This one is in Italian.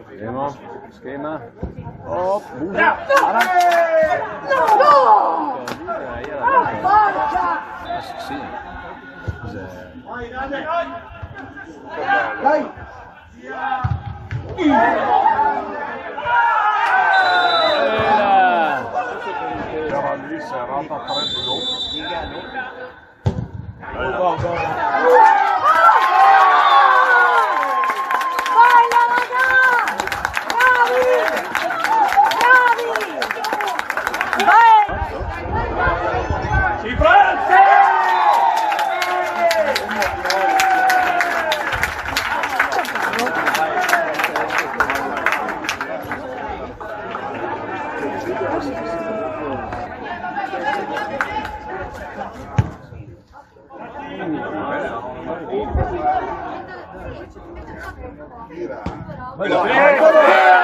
Vediamo, schema. Oh, bugia. No! Sì. Cos'è? Dai! Era lì serrata a 3 blocchi. Si prende! Bello.